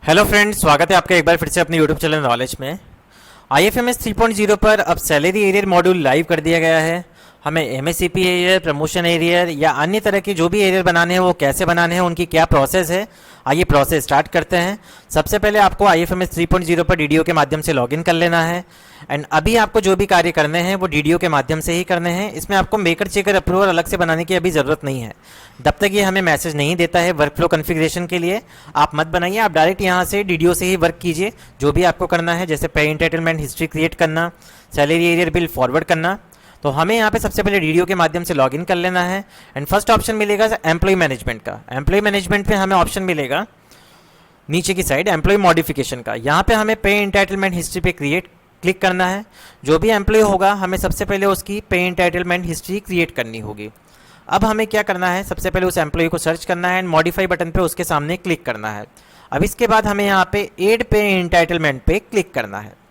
Hello friends, स्वागत है आपका एक बार फिर से अपने यूट्यूब चैनल नॉलेज में। IFMS 3.0 पर अब सैलरी एरियर मॉड्यूल लाइव कर दिया गया है। हमें MSCP एरियर, प्रमोशन एरियर या अन्य तरह के जो भी एरियर बनाने हैं वो कैसे बनाने हैं, उनकी क्या प्रोसेस है, आइए प्रोसेस स्टार्ट करते हैं। सबसे पहले आपको IFMS 3.0 पर DDO के माध्यम से लॉगिन कर लेना है एंड अभी आपको जो भी कार्य करने हैं वो DDO के माध्यम से ही करने हैं। इसमें आपको मेकर चेकर अप्रूवल अलग से बनाने की अभी ज़रूरत नहीं है। जब तक ये हमें मैसेज नहीं देता है वर्कफ्लो कॉन्फ़िगरेशन के लिए, आप मत बनाइए। आप डायरेक्ट यहाँ से DDO से ही वर्क कीजिए जो भी आपको करना है, जैसे पे एंटाइटलमेंट हिस्ट्री क्रिएट करना, सैलरी एरियर बिल फॉरवर्ड करना। तो हमें यहाँ पे सबसे पहले DDO के माध्यम से लॉगिन कर लेना है एंड फर्स्ट ऑप्शन मिलेगा एम्प्लॉय मैनेजमेंट का। एम्प्लॉय मैनेजमेंट पे हमें ऑप्शन मिलेगा नीचे की साइड एम्प्लॉय मॉडिफिकेशन का। यहाँ पे हमें पे एंटाइटलमेंट हिस्ट्री पे क्लिक करना है। जो भी एम्प्लॉय होगा हमें सबसे पहले उसकी पे एंटाइटलमेंट हिस्ट्री क्रिएट करनी होगी। अब हमें क्या करना है, सबसे पहले उस एम्प्लॉय को सर्च करना है एंड मॉडिफाई बटन पे उसके सामने क्लिक करना है। अब इसके बाद हमें यहाँ पे एड पे एंटाइटलमेंट पे क्लिक करना है।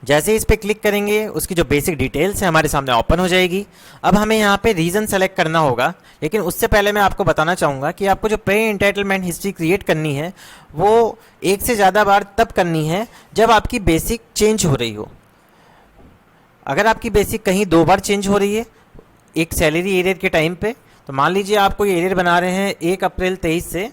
जैसे इस पे क्लिक करेंगे उसकी जो बेसिक डिटेल्स है हमारे सामने ओपन हो जाएगी। अब हमें यहाँ पे रीज़न सेलेक्ट करना होगा, लेकिन उससे पहले मैं आपको बताना चाहूँगा कि आपको जो पे एंटाइटलमेंट हिस्ट्री क्रिएट करनी है वो एक से ज़्यादा बार तब करनी है जब आपकी बेसिक चेंज हो रही हो। अगर आपकी बेसिक कहीं 2 बार चेंज हो रही है एक सैलरी एरियर के टाइम पे, तो मान लीजिए आपको ये एरियर बना रहे हैं 1 अप्रैल 23 से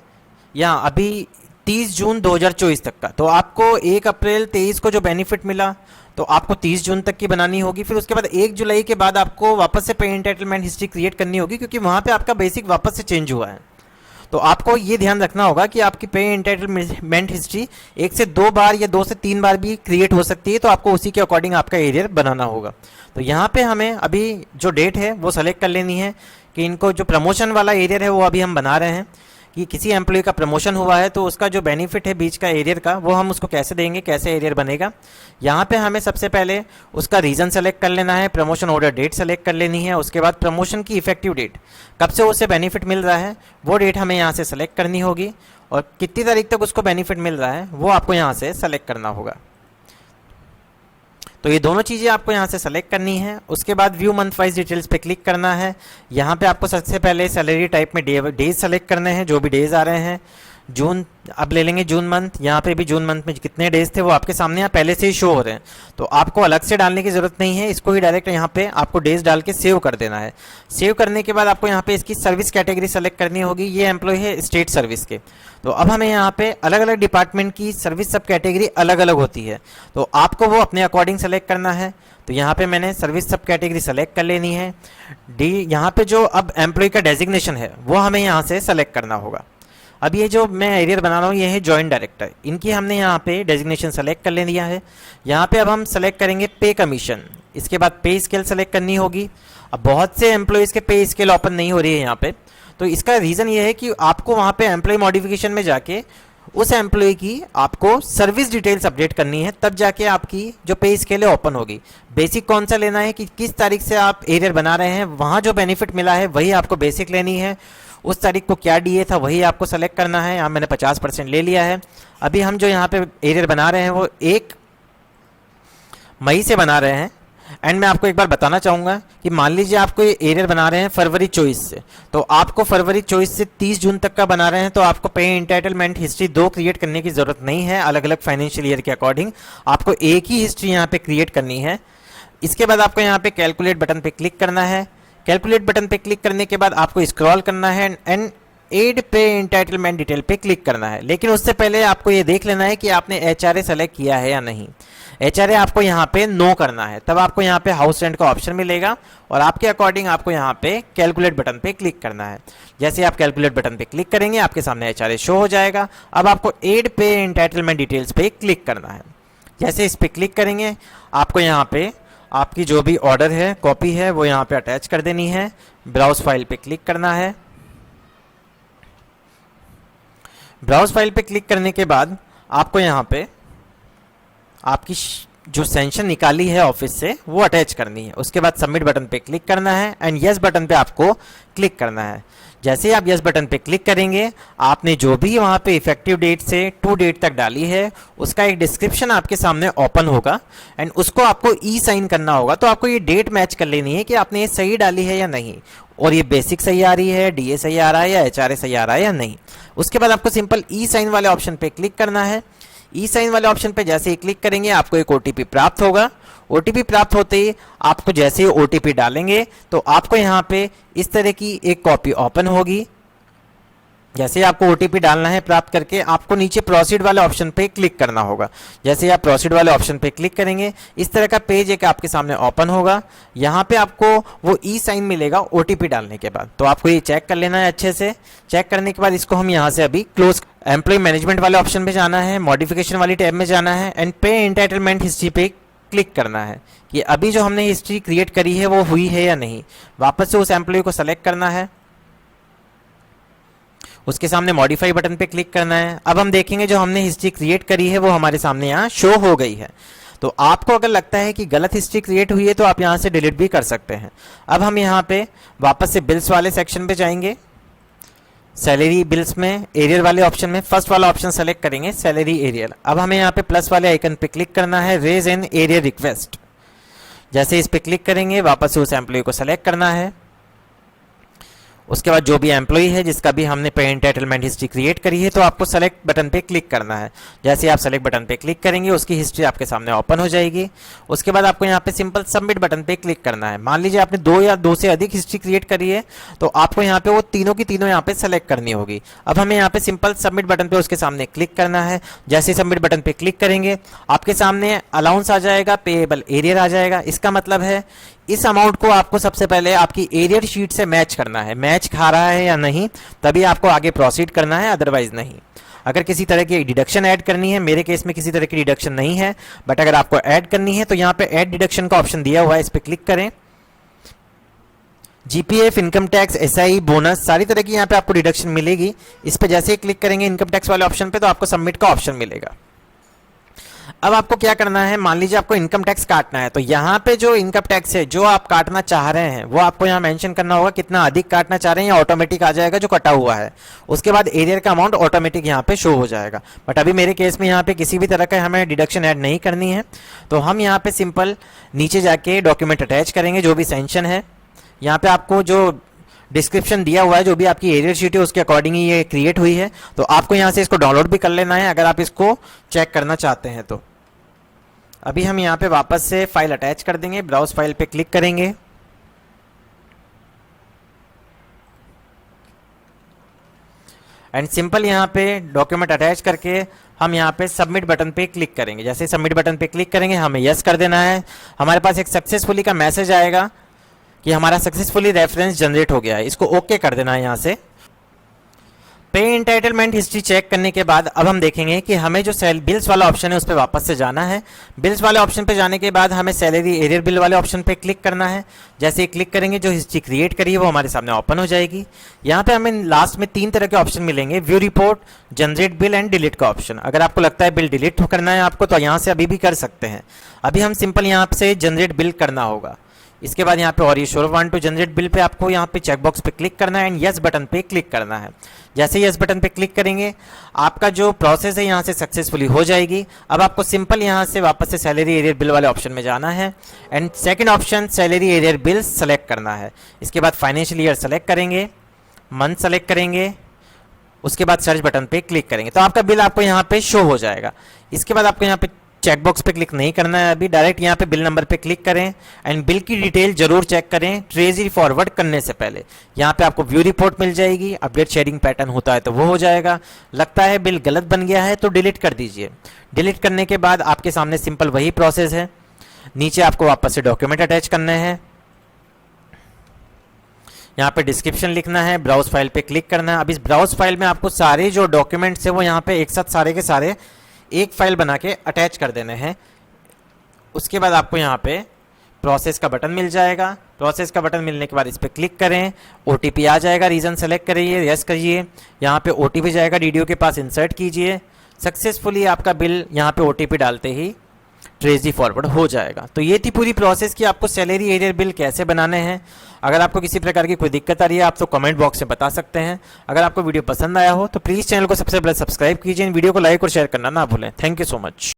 या अभी 30 जून 2024 तक का, तो आपको 1 अप्रैल 23 को जो बेनिफिट मिला तो आपको 30 जून तक की बनानी होगी। फिर उसके बाद 1 जुलाई के बाद आपको वापस से पे एंटाइटलमेंट हिस्ट्री क्रिएट करनी होगी, क्योंकि वहाँ पे आपका बेसिक वापस से चेंज हुआ है। तो आपको ये ध्यान रखना होगा कि आपकी पे एंटाइटलमेंट हिस्ट्री 1 से 2 बार या 2 से 3 बार भी क्रिएट हो सकती है, तो आपको उसी के अकॉर्डिंग आपका एरियर बनाना होगा। तो यहाँ पे हमें अभी जो डेट है वो सेलेक्ट कर लेनी है कि इनको जो प्रमोशन वाला एरियर है वो अभी हम बना रहे हैं कि किसी एम्प्लॉय का प्रमोशन हुआ है तो उसका जो बेनिफिट है बीच का एरियर का वो हम उसको कैसे देंगे, कैसे एरियर बनेगा। यहाँ पे हमें सबसे पहले उसका रीज़न सेलेक्ट कर लेना है, प्रमोशन ऑर्डर डेट सेलेक्ट कर लेनी है, उसके बाद प्रमोशन की इफेक्टिव डेट, कब से उसे बेनिफिट मिल रहा है वो डेट हमें यहाँ से सेलेक्ट करनी होगी, और कितनी तारीख तक उसको बेनिफिट मिल रहा है वो आपको यहाँ से सेलेक्ट करना होगा। तो ये दोनों चीज़ें आपको यहाँ से सेलेक्ट करनी है। उसके बाद व्यू मंथ वाइज डिटेल्स पे क्लिक करना है। यहाँ पे आपको सबसे पहले सैलरी टाइप में डेज सेलेक्ट करने हैं, जो भी डेज आ रहे हैं। जून अब ले लेंगे जून मंथ। यहाँ पे भी जून मंथ में कितने डेज थे वो आपके सामने यहाँ पहले से ही शो हो रहे हैं, तो आपको अलग से डालने की ज़रूरत नहीं है। इसको ही डायरेक्ट यहाँ पे आपको डेज डाल के सेव कर देना है। सेव करने के बाद आपको यहाँ पे इसकी सर्विस कैटेगरी सेलेक्ट करनी होगी। ये एम्प्लॉय है स्टेट सर्विस के, तो अब हमें यहाँ पे अलग अलग डिपार्टमेंट की सर्विस सब कैटेगरी अलग अलग होती है, तो आपको वो अपने अकॉर्डिंग सेलेक्ट करना है। तो यहाँ पे मैंने सर्विस सब कैटेगरी सेलेक्ट कर लेनी है। यहाँ पे जो अब एम्प्लॉय का डेजिग्नेशन है वो हमें यहाँ से सेलेक्ट करना होगा। अब ये जो मैं एरियर बना रहा हूँ ये है जॉइंट डायरेक्टर, इनकी हमने यहाँ पे डेजिग्नेशन सेलेक्ट कर ले दिया है। यहाँ पे अब हम सेलेक्ट करेंगे पे कमीशन, इसके बाद पे स्केल सेलेक्ट करनी होगी। अब बहुत से एम्प्लॉयज़ के पे स्केल ओपन नहीं हो रही है यहाँ पे, तो इसका रीज़न ये है कि आपको वहाँ पे एम्प्लॉय मॉडिफिकेशन में जाके उस एम्प्लॉय की आपको सर्विस डिटेल्स अपडेट करनी है, तब जाके आपकी जो पे स्केल है ओपन होगी। बेसिक कौन सा लेना है कि किस तारीख से आप एरियर बना रहे हैं, वहाँ जो बेनिफिट मिला है वही आपको बेसिक लेनी है। उस तारीख को क्या डीए था वही आपको सेलेक्ट करना है। यहाँ मैंने 50% ले लिया है। अभी हम जो यहाँ पे एरियर बना रहे हैं वो 1 मई से बना रहे हैं। एंड मैं आपको एक बार बताना चाहूँगा कि मान लीजिए आपको ये एरियर बना रहे हैं फरवरी 24 से, तो आपको फरवरी 24 से 30 जून तक का बना रहे हैं, तो आपको पे एंटाइटलमेंट हिस्ट्री 2 क्रिएट करने की ज़रूरत नहीं है। अलग अलग फाइनेंशियल ईयर के अकॉर्डिंग आपको एक ही हिस्ट्री यहाँ पे क्रिएट करनी है। इसके बाद आपको यहाँ पे कैलकुलेट बटन पे क्लिक करना है। कैलकुलेट बटन पे क्लिक करने के बाद आपको स्क्रॉल करना है एंड एड पे एंटाइटलमेंट डिटेल पे क्लिक करना है। लेकिन उससे पहले आपको ये देख लेना है कि आपने HRA सेलेक्ट किया है या नहीं। HRA आपको यहाँ पे नो करना है, तब आपको यहाँ पे हाउस रेंट का ऑप्शन मिलेगा और आपके अकॉर्डिंग आपको यहाँ पे कैलकुलेट बटन पे क्लिक करना है। जैसे आप कैलकुलेट बटन पे क्लिक करेंगे आपके सामने HRA शो हो जाएगा। अब आपको एड पे एंटाइटलमेंट डिटेल्स पे क्लिक करना है। जैसे इस पर क्लिक करेंगे आपको यहाँ पे आपकी जो भी ऑर्डर है कॉपी है वो यहाँ पे अटैच कर देनी है। ब्राउज फाइल पे क्लिक करना है। ब्राउज फाइल पे क्लिक करने के बाद आपको यहाँ पे आपकी जो सेंशन निकाली है ऑफिस से वो अटैच करनी है। उसके बाद सबमिट बटन पे क्लिक करना है एंड यस बटन पे आपको क्लिक करना है। जैसे ही आप यस बटन पे क्लिक करेंगे, आपने जो भी वहाँ पे इफेक्टिव डेट से टू डेट तक डाली है उसका एक डिस्क्रिप्शन आपके सामने ओपन होगा एंड उसको आपको ई साइन करना होगा। तो आपको ये डेट मैच कर लेनी है कि आपने ये सही डाली है या नहीं, और ये बेसिक सही आ रही है, डीए सही आ रहा है या एचआरए सही आ रहा है या नहीं। उसके बाद आपको सिंपल ई साइन वाले ऑप्शन पे क्लिक करना है। ई साइन वाले ऑप्शन पे जैसे ही क्लिक करेंगे आपको एक ओटीपी प्राप्त होगा। ओटीपी प्राप्त होते ही आपको जैसे ही ओटीपी डालेंगे तो आपको यहाँ पे इस तरह की एक कॉपी ओपन होगी। जैसे ही आपको ओटीपी डालना है प्राप्त करके, आपको नीचे प्रोसीड वाले ऑप्शन पे क्लिक करना होगा। जैसे ही आप प्रोसीड वाले ऑप्शन पे क्लिक करेंगे इस तरह का पेज एक आपके सामने ओपन होगा। यहाँ पे आपको वो ई साइन मिलेगा ओटीपी डालने के बाद। तो आपको ये चेक कर लेना है अच्छे से। चेक करने के बाद इसको हम यहाँ से अभी क्लोज, एम्प्लॉय मैनेजमेंट वाले ऑप्शन पे जाना है, मॉडिफिकेशन वाली टैब में जाना है एंड पे एंटाइटलमेंट हिस्ट्री पे क्लिक करना है कि अभी जो हमने हिस्ट्री क्रिएट करी है वो हुई है या नहीं। वापस से उस एम्प्लॉय को सेलेक्ट करना है, उसके सामने मॉडिफाई बटन पे क्लिक करना है। अब हम देखेंगे जो हमने हिस्ट्री क्रिएट करी है वो हमारे सामने यहाँ शो हो गई है। तो आपको अगर लगता है कि गलत हिस्ट्री क्रिएट हुई है तो आप यहाँ से डिलीट भी कर सकते हैं। अब हम यहाँ पे वापस से बिल्स वाले सेक्शन पे जाएंगे। सैलरी बिल्स में एरियर वाले ऑप्शन में फर्स्ट वाला ऑप्शन सेलेक्ट करेंगे, सैलरी एरियर। अब हमें यहाँ पे प्लस वाले आइकन पे क्लिक करना है, रेज एन एरियर रिक्वेस्ट। जैसे इस पे क्लिक करेंगे वापस से उस एम्प्लॉय को सेलेक्ट करना है। उसके बाद जो भी एम्प्लॉय है जिसका भी हमने पे एंटाइटलमेंट हिस्ट्री क्रिएट करी है तो आपको सेलेक्ट बटन पे क्लिक करना है। जैसे आप सेलेक्ट बटन पे क्लिक करेंगे उसकी हिस्ट्री आपके सामने ओपन हो जाएगी। उसके बाद आपको यहाँ पे सिंपल सबमिट बटन पे क्लिक करना है। मान लीजिए आपने 2 या 2 से अधिक हिस्ट्री क्रिएट करी है तो आपको यहाँ पे वो तीनों की तीनों यहाँ पे सेलेक्ट करनी होगी। अब हमें यहाँ पे सिंपल सबमिट बटन पे उसके सामने क्लिक करना है। जैसे सबमिट बटन पे क्लिक करेंगे आपके सामने अलाउंस आ जाएगा, पेएबल एरियर आ जाएगा। इसका मतलब है इस अमाउंट को आपको सबसे पहले आपकी एरियर शीट से मैच करना है, मैच खा रहा है या नहीं तभी आपको आगे प्रोसीड करना है, अदरवाइज नहीं। अगर किसी तरह की डिडक्शन ऐड करनी है, मेरे केस में किसी तरह की डिडक्शन नहीं है, बट अगर आपको ऐड करनी है तो यहाँ पे ऐड डिडक्शन का ऑप्शन दिया हुआ है, इस पर क्लिक करें। GPF, income tax, SI, bonus सारी तरह की यहाँ पे आपको डिडक्शन मिलेगी। इस पर जैसे ही क्लिक करेंगे इनकम टैक्स वाले ऑप्शन पे तो आपको सबमिट का ऑप्शन मिलेगा। अब आपको क्या करना है, मान लीजिए आपको इनकम टैक्स काटना है तो यहाँ पे जो इनकम टैक्स है जो आप काटना चाह रहे हैं वो आपको यहाँ मेंशन करना होगा, कितना अधिक काटना चाह रहे हैं या ऑटोमेटिक आ जाएगा जो कटा हुआ है। उसके बाद एरियर का अमाउंट ऑटोमेटिक यहाँ पे शो हो जाएगा। बट अभी मेरे केस में यहाँ पे किसी भी तरह का हमें डिडक्शन ऐड नहीं करनी है तो हम यहाँ पे सिंपल नीचे जाके डॉक्यूमेंट अटैच करेंगे जो भी सेंशन है। यहाँ पे आपको जो डिस्क्रिप्शन दिया हुआ है जो भी आपकी एरियर शीट है उसके अकॉर्डिंग ही ये क्रिएट हुई है, तो आपको यहाँ से इसको डाउनलोड भी कर लेना है अगर आप इसको चेक करना चाहते हैं तो। अभी हम यहाँ पे वापस से फाइल अटैच कर देंगे, ब्राउज फाइल पे क्लिक करेंगे एंड सिंपल यहाँ पे डॉक्यूमेंट अटैच करके हम यहाँ पे सबमिट बटन पे क्लिक करेंगे। जैसे सबमिट बटन पे क्लिक करेंगे हमें यस कर देना है। हमारे पास एक सक्सेसफुली का मैसेज आएगा कि हमारा सक्सेसफुली रेफरेंस जनरेट हो गया है, इसको ओके कर देना है यहाँ से। पे एंटाइटलमेंट हिस्ट्री चेक करने के बाद अब हम देखेंगे कि हमें जो बिल्स वाला ऑप्शन है उस पर वापस से जाना है। बिल्स वाले ऑप्शन पे जाने के बाद हमें सैलरी एरियर बिल वाले ऑप्शन पे क्लिक करना है। जैसे ही क्लिक करेंगे जो हिस्ट्री क्रिएट करी है वो हमारे सामने ओपन हो जाएगी। यहाँ पे हमें लास्ट में 3 तरह के ऑप्शन मिलेंगे, view report, generate bill and delete का ऑप्शन। अगर आपको लगता है बिल डिलीट करना है आपको तो यहाँ से अभी भी कर सकते हैं। अभी हम सिंपल यहाँ से जनरेट बिल करना होगा। इसके बाद यहाँ पे और ये sure want to generate bill पे आपको यहाँ पे चेकबॉक्स पे क्लिक करना है एंड यस बटन पे क्लिक करना है। जैसे यस बटन पे क्लिक करेंगे आपका जो प्रोसेस है यहाँ से सक्सेसफुली हो जाएगी। अब आपको सिंपल यहाँ से वापस से सैलरी एरियर बिल वाले ऑप्शन में जाना है and second option salary arrear bill select करना है। इसके बाद फाइनेंशियल ईयर सेलेक्ट करेंगे, मंथ सेलेक्ट करेंगे, उसके बाद सर्च बटन पे क्लिक करेंगे तो आपका बिल आपको यहाँ पे शो हो जाएगा। इसके बाद आपको यहाँ पे चेकबॉक्स पे क्लिक नहीं करना है, अभी डायरेक्ट यहाँ पे बिल नंबर पे क्लिक करें एंड बिल की डिटेल जरूर चेक करें ट्रेजरी फॉरवर्ड करने से पहले। यहाँ पे आपको व्यू रिपोर्ट मिल जाएगी, अपडेट शेयरिंग पैटर्न होता है तो वो हो जाएगा। लगता है बिल गलत बन गया है तो डिलीट कर दीजिए। डिलीट करने के बाद आपके सामने सिंपल वही प्रोसेस है। नीचे आपको वापस से डॉक्यूमेंट अटैच करने हैं, यहाँ पे डिस्क्रिप्शन लिखना है, ब्राउज फाइल पे क्लिक करना है। अब इस ब्राउज फाइल में आपको सारे जो डॉक्यूमेंट्स है वो यहाँ पे एक साथ सारे के सारे एक फाइल बना के अटैच कर देने हैं। उसके बाद आपको यहाँ पे प्रोसेस का बटन मिल जाएगा। प्रोसेस का बटन मिलने के बाद इस पर क्लिक करें, ओटीपी आ जाएगा, रीजन सेलेक्ट करिए, यस करिए। यहाँ पे ओटीपी जाएगा, डीडीओ के पास इंसर्ट कीजिए। सक्सेसफुली आपका बिल यहाँ पे ओटीपी डालते ही ट्रेजरी फॉरवर्ड हो जाएगा। तो ये थी पूरी प्रोसेस कि आपको सैलरी एरियर बिल कैसे बनाने हैं। अगर आपको किसी प्रकार की कोई दिक्कत आ रही है आप तो कमेंट बॉक्स में बता सकते हैं। अगर आपको वीडियो पसंद आया हो तो प्लीज़ चैनल को सबसे पहले सब्सक्राइब कीजिए, वीडियो को लाइक और शेयर करना ना भूलें। Thank you so much.